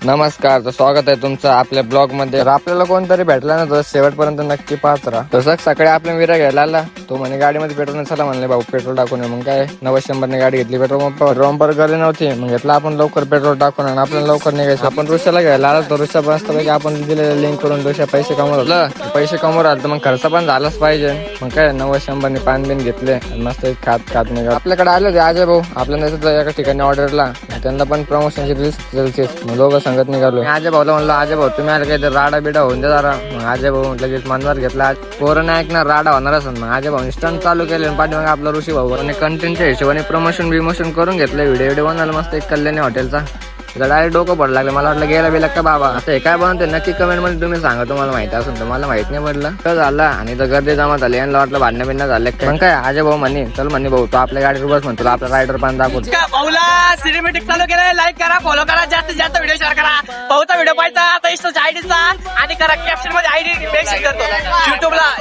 नमस्कार, तर स्वागत आहे तुमचं आपल्या ब्लॉग मध्ये. तर आपल्याला कोणतरी भेटला ना तर शेवटपर्यंत नक्की पाहत राहा. तसं सकाळी आपल्या विरा घ्यायला आला, तो म्हणे गाडीमध्ये पेट्रोल नसायला म्हणले भाऊ पेट्रोल टाकून. मग काय 90-100 गाडी घेतली. पेट्रोल पंप गली नव्हती, मग घेतला आपण लवकर पेट्रोल टाकून आणि आपल्याला लवकर निघायचं. आपण रुष्याला घ्यायला आला तर रुष्या मस्तपैकी आपण दिलेलं लिंक करून रुष्या पैसे कमवलं. पैसे कमवून आलं तर मग खर्च पण झालाच पाहिजे. मग काय 90-100 पान बिन घेतले आणि मस्त खात निघा. आपल्याकडे आले होते अजय भाऊ, आपल्याला एका ठिकाणी ऑर्डरला, त्यांना पण प्रमोशनची रील्स लोक सांगत निघालो. अजय भाऊला म्हणलं अजय भाऊ तुम्ही आले काही तर राडा बिडा होऊन द्या जरा. मग अजय भाऊ लगेच मनवर घेतला. पोरं नाही ऐकणार, राडा होणार असं. मग अजय भाऊ स्टंट चालू केले पाठी मग आपला ऋषी भाऊ आणि कंटेंटच्या हिशोबाने प्रमोशन करून घेतलं. व्हिडिओ बनवला मस्त एक कल्याणी हॉटेलचा. डायरेक्ट डोकं पडलं लागलं. मला वाटलं गेला बिला का बाबा असं हे काय बनवते नक्की कमेंट मध्ये तुम्ही सांगा. तुम्हाला माहिती असेल तर, मला माहित नाही पडलं तर झालं. आणि तर गर्दी जमा झाली, यांना वाटलं भांडणं बिंडणं झाले. मग काय अजय भाऊ म्हणे चल म्हणे भाऊ तो आपल्या गाडीवर बस म्हणतो, आपला रायडर पण दाखवतो. भाऊला सिनेमॅटिक चालू केलंय, लाईक करा, फॉलो करा, जास्तीत जास्त व्हिडिओ शेअर करा. भाऊचा व्हिडिओ पाहायचा आता इंस्टाच्या आयडीचा आणि करा कॅप्शन मध्ये आयडी मेन्शन करतो.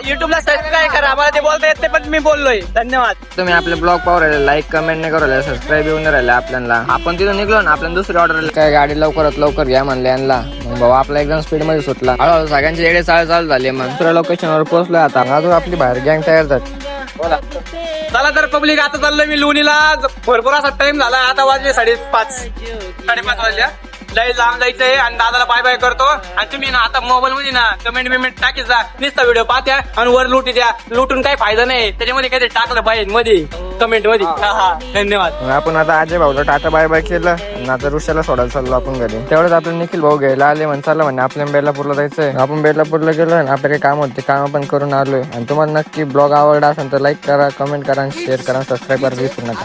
युट्यूबला सबस्क्राईब करा. मला ते बोलता येत पण मी बोललोय. धन्यवाद. तुम्ही आपले ब्लॉग पाहू राहिले, लाईक कमेंट नाही करू राहिले, सबस्क्राईब येऊन राहिले आपल्याला. आपण तिथून निघलो ना, आपल्याला दुसरी ऑर्डर काय गाडी लवकर घ्या म्हणले यांना. मग भाऊ आपला एकदम स्पीड मध्ये सुटला. हळूहळू सगळ्यांचे येडे चालू झाले. मग दुसऱ्या लोकेशनवर पोहोचलोय आता. अजून आपली बाहेर गँग तयार झाली. बोला चला तर पब्लिक, आता चाललोय मी लोणीला. भरपूर असा टाइम झाला, आता वाजले 5:30 वाजल्या. लय लांब जायचंय आणि दादाला बाय बाय करतो. आणि तुम्ही ना आता मोबाईल मध्ये ना कमेंट टाकीत जा. नुसता व्हिडिओ पाहत्या आणि वर लुटी द्या. लुटून काही फायदा नाही, त्याच्यामध्ये काहीतरी टाकलं पाहिजे मध्ये कमेंट मध्ये. धन्यवाद. मग आपण आता अजय भाऊला टाटा बाय बाय केलं आणि आता ऋषाला सोडायला चाललो आपण घरी. तेवढंच आपलं निखिल भाऊ घ्यायला आले म्हणे चला म्हणे आपल्या बेलापूरला जायचंय. आपण बेलापूरला गेलो आणि आपले काही काम होते, काम पण करून आलोय. आणि तुम्हाला नक्की ब्लॉग आवडला असेल तर लाईक करा, कमेंट करा, शेअर करा, सबस्क्राईब करा विसरू नका.